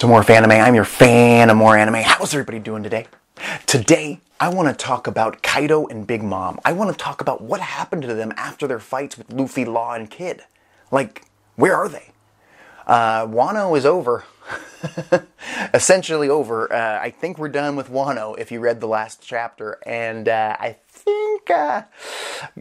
To Morfanime, I'm your fan of more anime. How's everybody doing today? Today, I want to talk about Kaido and Big Mom. I want to talk about what happened to them after their fights with Luffy, Law, and Kid. Like, where are they? Wano is over. Essentially over. I think we're done with Wano if you read the last chapter. And I think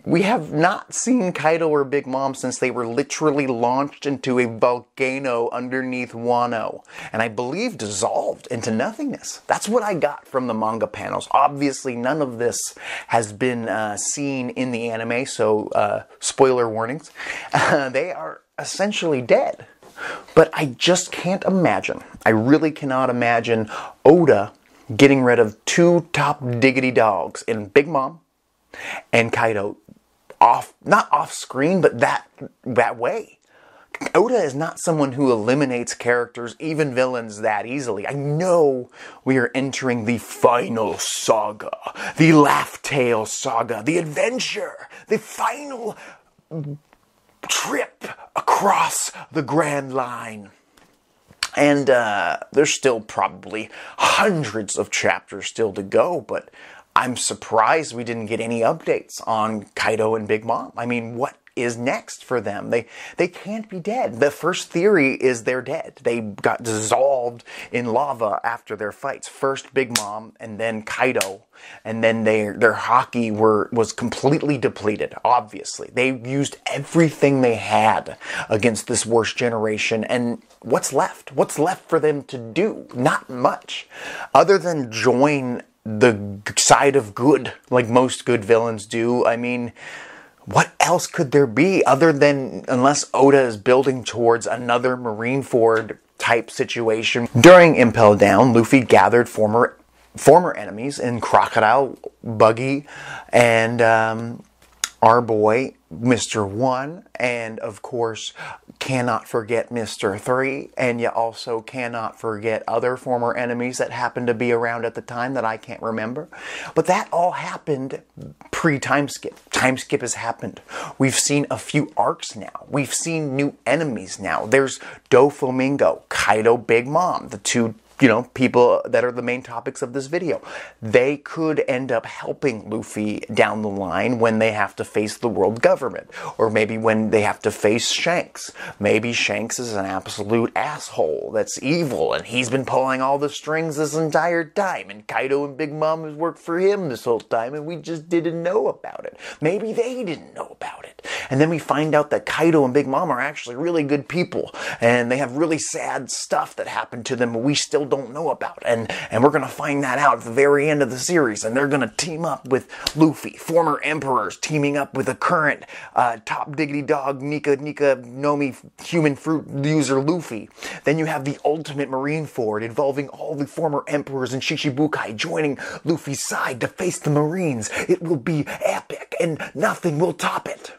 we have not seen Kaido or Big Mom since they were literally launched into a volcano underneath Wano. And I believe dissolved into nothingness. That's what I got from the manga panels. Obviously, none of this has been seen in the anime, so spoiler warnings. They are essentially dead. But I just can't imagine, I really cannot imagine Oda getting rid of two top diggity dogs in Big Mom and Kaido not off screen, but that way. Oda is not someone who eliminates characters, even villains, that easily. I know we are entering the final saga, the Laugh Tale saga, the adventure, the final trip across the Grand Line. And there's still probably hundreds of chapters still to go, but I'm surprised we didn't get any updates on Kaido and Big Mom. I mean, what is next for them? They can't be dead. The first theory is they're dead. They got dissolved in lava after their fights. First Big Mom, and then Kaido, and then their haki was completely depleted, obviously. They used everything they had against this worst generation, and what's left? What's left for them to do? Not much. Other than join the side of good, like most good villains do. I mean, what else could there be other than, unless Oda is building towards another Marineford type situation? During Impel Down, Luffy gathered former enemies in Crocodile, Buggy, and our boy, Mr. 1, and of course, cannot forget Mr. 3, and you also cannot forget other former enemies that happened to be around at the time that I can't remember. But that all happened pre-time skip. Time skip has happened. We've seen a few arcs now. We've seen new enemies now. There's Doflamingo, Kaido, Big Mom, the two people that are the main topics of this video. They could end up helping Luffy down the line when they have to face the world government. Or maybe when they have to face Shanks. Maybe Shanks is an absolute asshole that's evil and he's been pulling all the strings this entire time. And Kaido and Big Mom has worked for him this whole time and we just didn't know about it. Maybe they didn't know about it. And then we find out that Kaido and Big Mom are actually really good people. And they have really sad stuff that happened to them but we still don't know about, and we're gonna find that out at the very end of the series, and they're gonna team up with Luffy, former emperors teaming up with a current top diggity dog Nika Nomi human fruit user Luffy. Then you have the ultimate Marineford involving all the former emperors and Shichibukai joining Luffy's side to face the Marines. It will be epic and nothing will top it.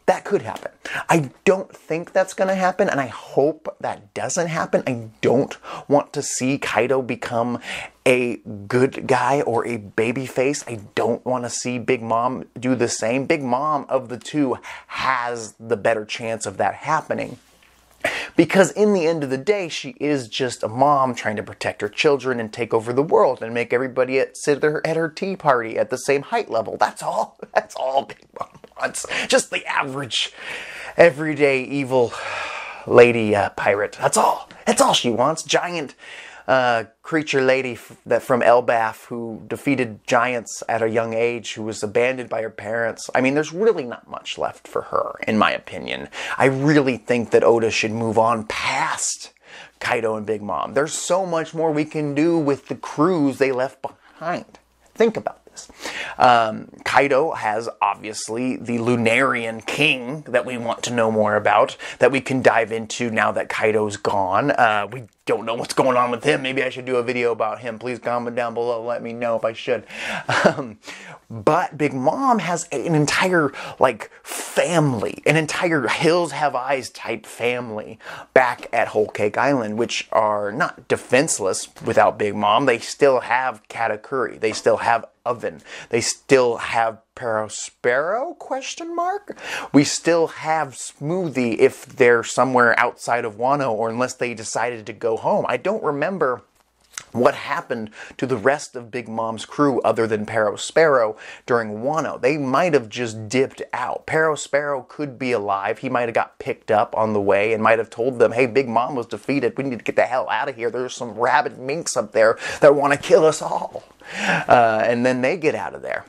That could happen. I don't think that's going to happen, and I hope that doesn't happen. I don't want to see Kaido become a good guy or a baby face. I don't want to see Big Mom do the same. Big Mom of the two has the better chance of that happening. Because in the end of the day, she is just a mom trying to protect her children and take over the world and make everybody sit at her tea party at the same height level. That's all. That's all Big Mom wants. Just the average, everyday evil lady pirate. That's all. That's all she wants. Giant creature lady from Elbaf who defeated giants at a young age, who was abandoned by her parents. I mean, there's really not much left for her, in my opinion. I really think that Oda should move on past Kaido and Big Mom. There's so much more we can do with the crews they left behind. Think about this. Kaido has obviously the Lunarian King that we want to know more about, that we can dive into now that Kaido's gone. We don't know what's going on with him. Maybe I should do a video about him. Please comment down below. Let me know if I should. But Big Mom has an entire, family. An entire Hills Have Eyes type family back at Whole Cake Island, which are not defenseless without Big Mom. They still have Katakuri. They still have Oven. They still have Perospero, question mark? We still have Smoothie if they're somewhere outside of Wano, or unless they decided to go home. I don't remember what happened to the rest of Big Mom's crew other than Perospero during Wano. They might have just dipped out. Perospero could be alive. He might have got picked up on the way and might have told them, hey, Big Mom was defeated. We need to get the hell out of here. There's some rabid minks up there that want to kill us all. And then they get out of there.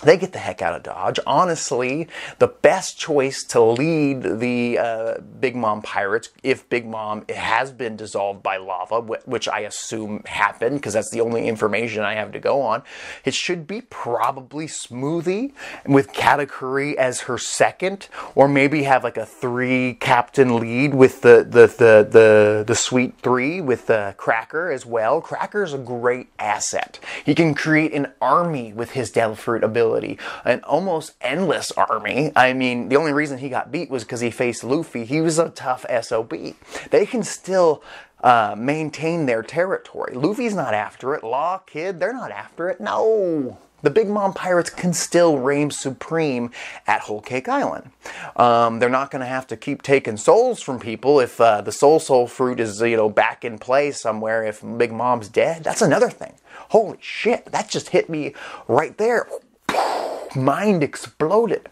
They get the heck out of Dodge. Honestly, the best choice to lead the Big Mom pirates, if Big Mom has been dissolved by lava, which I assume happened, because that's the only information I have to go on, it should be probably Smoothie, with Katakuri as her second, or maybe have like a 3-captain lead with the Sweet 3 with Cracker as well. Cracker's a great asset. He can create an army with his Devil Fruit ability. An almost endless army. I mean, the only reason he got beat was because he faced Luffy. He was a tough SOB. They can still maintain their territory. Luffy's not after it. Law, Kid, they're not after it. No! The Big Mom pirates can still reign supreme at Whole Cake Island. They're not going to have to keep taking souls from people if the soul fruit is, back in play somewhere if Big Mom's dead. That's another thing. Holy shit, that just hit me right there. Mind exploded.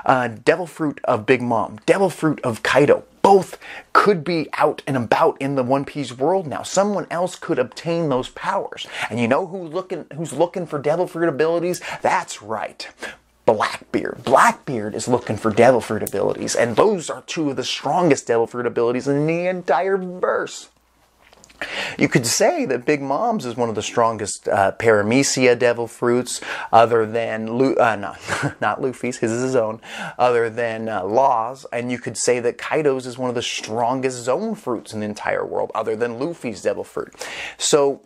Devil Fruit of Big Mom, Devil Fruit of Kaido, both could be out and about in the One Piece world now. Someone else could obtain those powers. And you know who's looking for Devil Fruit abilities? That's right. Blackbeard. Blackbeard is looking for Devil Fruit abilities, and those are two of the strongest Devil Fruit abilities in the entire verse. You could say that Big Mom's is one of the strongest Paramecia Devil Fruits, other than, not Luffy's, his is his own, other than Law's, and you could say that Kaido's is one of the strongest Zone Fruits in the entire world, other than Luffy's Devil Fruit. So,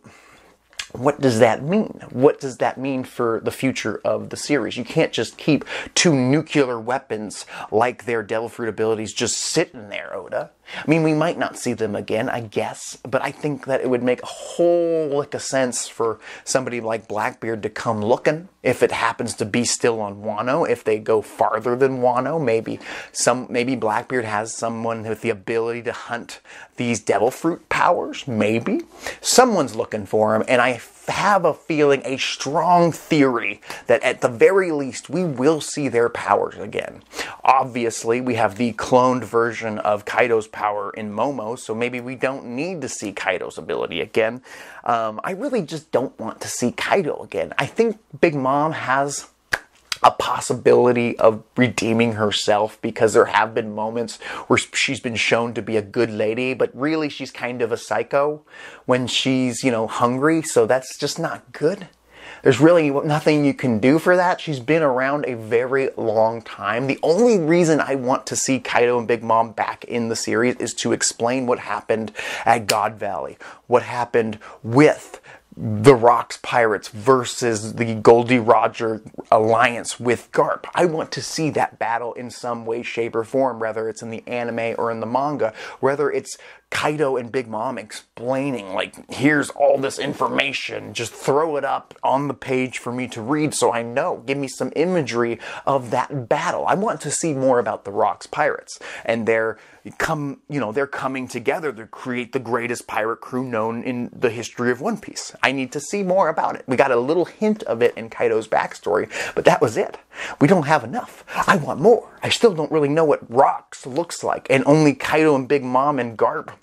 what does that mean? What does that mean for the future of the series? You can't just keep 2 nuclear weapons like their Devil Fruit abilities just sitting there, Oda. I mean, we might not see them again, I guess, but I think that it would make a whole lick of sense for somebody like Blackbeard to come looking, if it happens to be still on Wano. If they go farther than Wano, maybe Blackbeard has someone with the ability to hunt these Devil Fruit powers, maybe. Someone's looking for him, and I have a feeling, a strong theory, that at the very least we will see their powers again. Obviously, we have the cloned version of Kaido's power in Momo, so maybe we don't need to see Kaido's ability again. I really just don't want to see Kaido again. I think Big Mom has a possibility of redeeming herself, because there have been moments where she's been shown to be a good lady, but really she's kind of a psycho when she's, hungry, so that's just not good. There's really nothing you can do for that. She's been around a very long time. The only reason I want to see Kaido and Big Mom back in the series is to explain what happened at God Valley, what happened with the Rocks Pirates versus the Goldie Roger alliance with Garp. I want to see that battle in some way, shape, or form, whether it's in the anime or in the manga, whether it's Kaido and Big Mom explaining, like, here's all this information, just throw it up on the page for me to read so I know. Give me some imagery of that battle. I want to see more about the Rocks Pirates, and they're coming together to create the greatest pirate crew known in the history of One Piece. I need to see more about it. We got a little hint of it in Kaido's backstory, but that was it. We don't have enough. I want more. I still don't really know what Rocks looks like, and only Kaido and Big Mom and Garp.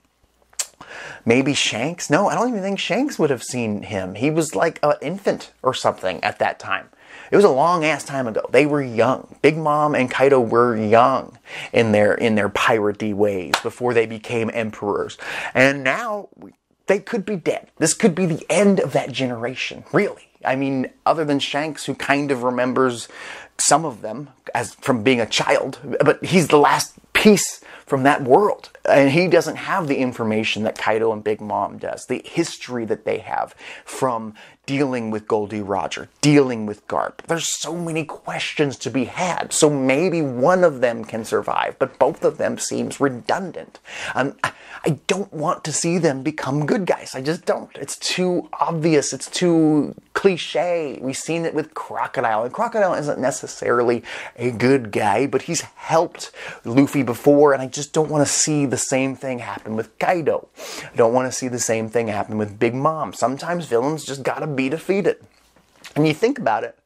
Maybe Shanks? No, I don't even think Shanks would have seen him. He was like an infant or something at that time. It was a long-ass time ago. They were young. Big Mom and Kaido were young in their piratey ways before they became emperors. And now they could be dead. This could be the end of that generation, really. I mean, other than Shanks, who kind of remembers some of them as from being a child, but he's the last piece from that world. And he doesn't have the information that Kaido and Big Mom does, the history that they have from dealing with Goldie Roger, dealing with Garp. There's so many questions to be had, so maybe one of them can survive, but both of them seems redundant. I don't want to see them become good guys. I just don't. It's too obvious. It's too cliche. We've seen it with Crocodile, and Crocodile isn't necessarily a good guy, but he's helped Luffy before, and I just don't want to see the same thing happen with Kaido. I don't want to see the same thing happen with Big Mom. Sometimes villains just gotta be defeated. And you think about it,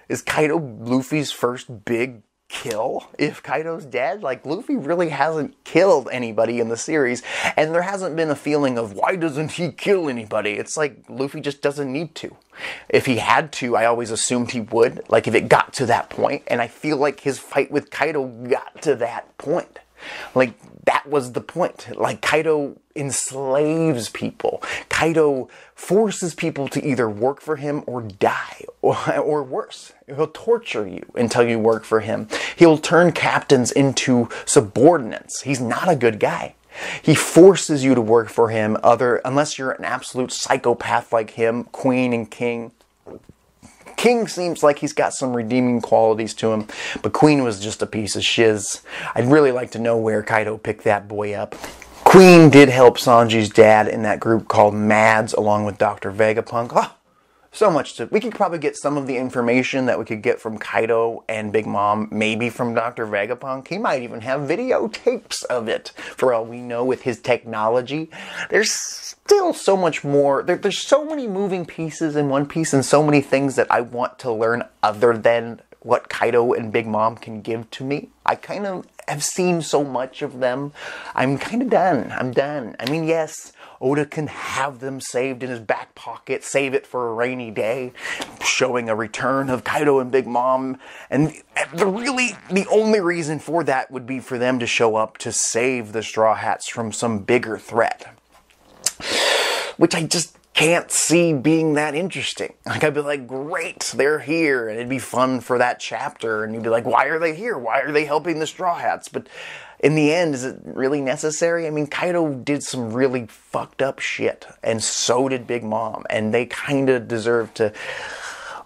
is Kaido Luffy's first big kill if Kaido's dead? Like, Luffy really hasn't killed anybody in the series, and there hasn't been a feeling of, why doesn't he kill anybody? It's like, Luffy just doesn't need to. If he had to, I always assumed he would, like if it got to that point, and I feel like his fight with Kaido got to that point. Like, that was the point. Like, Kaido enslaves people. Kaido forces people to either work for him or die, or worse. He'll torture you until you work for him. He'll turn captains into subordinates. He's not a good guy. He forces you to work for him, unless you're an absolute psychopath like him, Queen and King. King seems like he's got some redeeming qualities to him, but Queen was just a piece of shiz. I'd really like to know where Kaido picked that boy up. Queen did help Sanji's dad in that group called Mads, along with Dr. Vegapunk. Oh, so much to... We could probably get some of the information that we could get from Kaido and Big Mom, maybe from Dr. Vegapunk. He might even have videotapes of it, for all we know, with his technology. There's still so much more. There's so many moving pieces in One Piece, and so many things that I want to learn other than what Kaido and Big Mom can give to me. I kind of have seen so much of them. I'm kind of done. I'm done. I mean, yes, Oda can have them saved in his back pocket, save it for a rainy day, showing a return of Kaido and Big Mom. And the only reason for that would be for them to show up to save the Straw Hats from some bigger threat, which I just can't see being that interesting. Like, I'd be like, great, they're here, and it'd be fun for that chapter, and you'd be like, why are they here? Why are they helping the Straw Hats? But in the end, is it really necessary? I mean, Kaido did some really fucked up shit, and so did Big Mom, and they kind of deserve to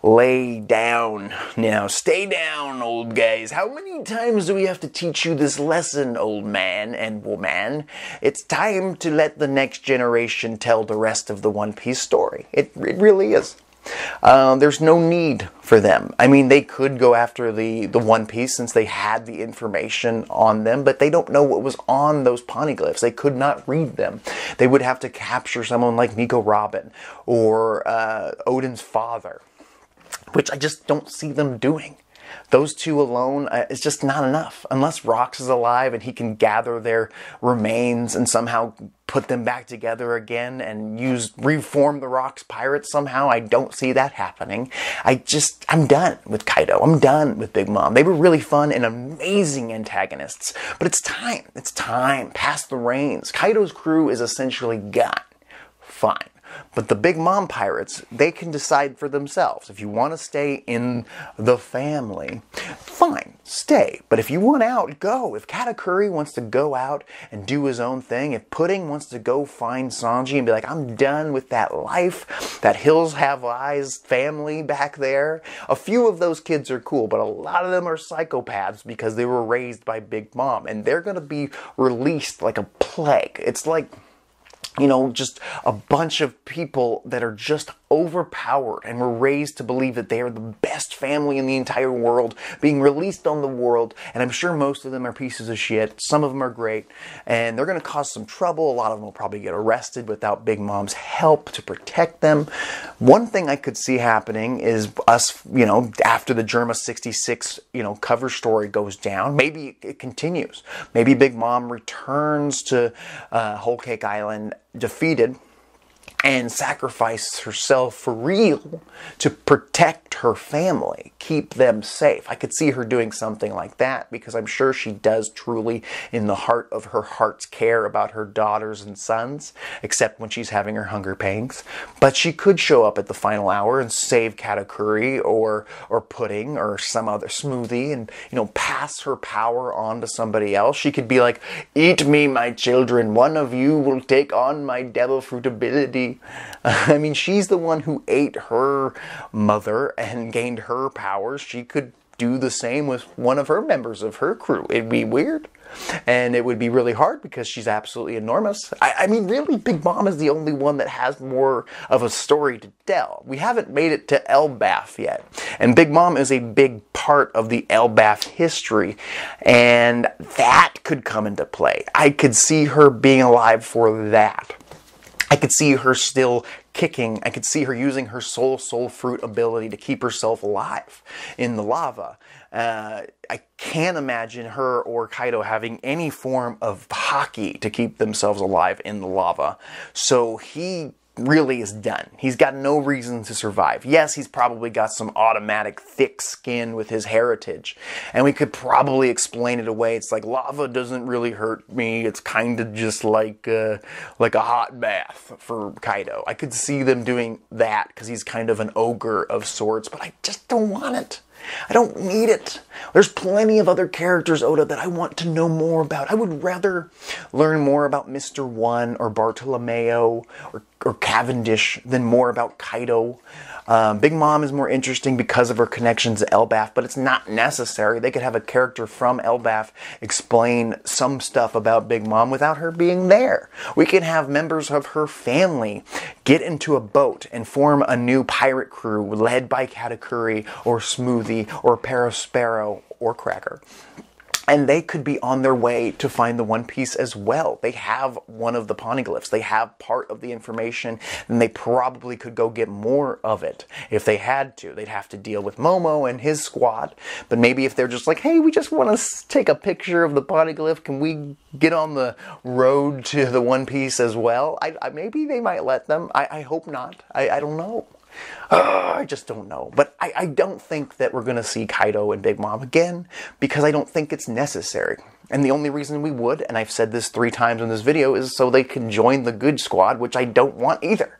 lay down now. Stay down, old guys. How many times do we have to teach you this lesson, old man and woman? It's time to let the next generation tell the rest of the One Piece story. It really is. There's no need for them. I mean, they could go after the One Piece since they had the information on them, but they don't know what was on those poneglyphs. They could not read them. They would have to capture someone like Nico Robin or Odin's father, which I just don't see them doing. Those two alone is just not enough. Unless Rox is alive and he can gather their remains and somehow put them back together again and reform the Rox pirates somehow, I don't see that happening. I'm done with Kaido. I'm done with Big Mom. They were really fun and amazing antagonists. But it's time. It's time. Pass the reins. Kaido's crew is essentially gone. Fine. But the Big Mom pirates, they can decide for themselves. If you want to stay in the family, fine, stay. But if you want out, go. If Katakuri wants to go out and do his own thing, if Pudding wants to go find Sanji and be like, I'm done with that life, that Hills Have Eyes family back there, a few of those kids are cool, but a lot of them are psychopaths because they were raised by Big Mom, and they're going to be released like a plague. It's like, you know, just a bunch of people that are just overpowered and were raised to believe that they are the best family in the entire world, being released on the world, and I'm sure most of them are pieces of shit. Some of them are great, and they're going to cause some trouble. A lot of them will probably get arrested without Big Mom's help to protect them. One thing I could see happening is us, you know, after the Germa 66, you know, cover story goes down, maybe it continues. Maybe Big Mom returns to Whole Cake Island defeated, and sacrifice herself for real to protect her family, keep them safe. I could see her doing something like that because I'm sure she does truly, in the heart of her heart's, care about her daughters and sons, except when she's having her hunger pangs. But she could show up at the final hour and save Katakuri or Pudding or some other smoothie and, you know, pass her power on to somebody else. She could be like, "Eat me, my children. One of you will take on my devil fruit ability." I mean, she's the one who ate her mother and gained her powers. She could do the same with one of her members of her crew. It'd be weird. And it would be really hard because she's absolutely enormous. I mean, really, Big Mom is the only one that has more of a story to tell. We haven't made it to Elbaf yet. And Big Mom is a big part of the Elbaf history. And that could come into play. I could see her being alive for that. I could see her still kicking. I could see her using her soul fruit ability to keep herself alive in the lava. I can't imagine her or Kaido having any form of hockey to keep themselves alive in the lava. So he really is done. He's got no reason to survive. Yes, he's probably got some automatic thick skin with his heritage. And we could probably explain it away. It's like, lava doesn't really hurt me. It's kind of just like a hot bath for Kaido. I could see them doing that because he's kind of an ogre of sorts, but I just don't want it. I don't need it. There's plenty of other characters, Oda, that I want to know more about. I would rather learn more about Mr. One or Bartolomeo or Cavendish than more about Kaido. Big Mom is more interesting because of her connections to Elbaf, but it's not necessary. They could have a character from Elbaf explain some stuff about Big Mom without her being there. We can have members of her family get into a boat and form a new pirate crew led by Katakuri or Smoothie or Perospero or Cracker. And they could be on their way to find the One Piece as well. They have one of the poneglyphs. They have part of the information, and they probably could go get more of it if they had to. They'd have to deal with Momo and his squad. But maybe if they're just like, hey, we just want to take a picture of the poneglyph, can we get on the road to the One Piece as well? Maybe they might let them. I hope not. I don't know. I just don't know. But I don't think that we're going to see Kaido and Big Mom again because I don't think it's necessary. And the only reason we would, and I've said this 3 times in this video, is so they can join the good squad, which I don't want either.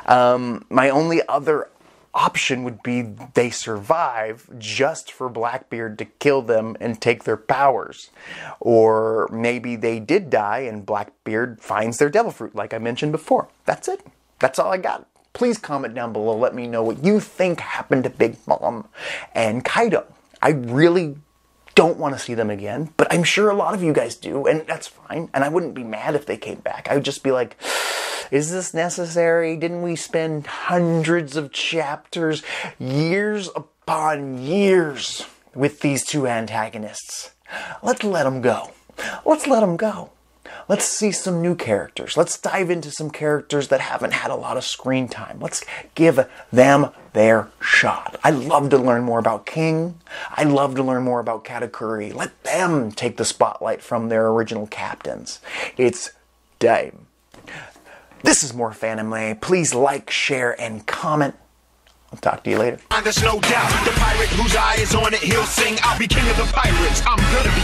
My only other option would be they survive just for Blackbeard to kill them and take their powers. Or maybe they did die and Blackbeard finds their devil fruit, like I mentioned before. That's it. That's all I got. Please comment down below. Let me know what you think happened to Big Mom and Kaido. I really don't want to see them again, but I'm sure a lot of you guys do, and that's fine. And I wouldn't be mad if they came back. I would just be like, is this necessary? Didn't we spend hundreds of chapters, years upon years, with these 2 antagonists? Let's let them go. Let's let them go. Let's see some new characters. Let's dive into some characters that haven't had a lot of screen time. Let's give them their shot. I love to learn more about King. I love to learn more about Katakuri. Let them take the spotlight from their original captains. It's time. This is Morfanime. Please like, share, and comment. I'll talk to you later. There's no doubt, the pirate whose eye is on it, he'll sing, I'll be king of the pirates, I'm gonna be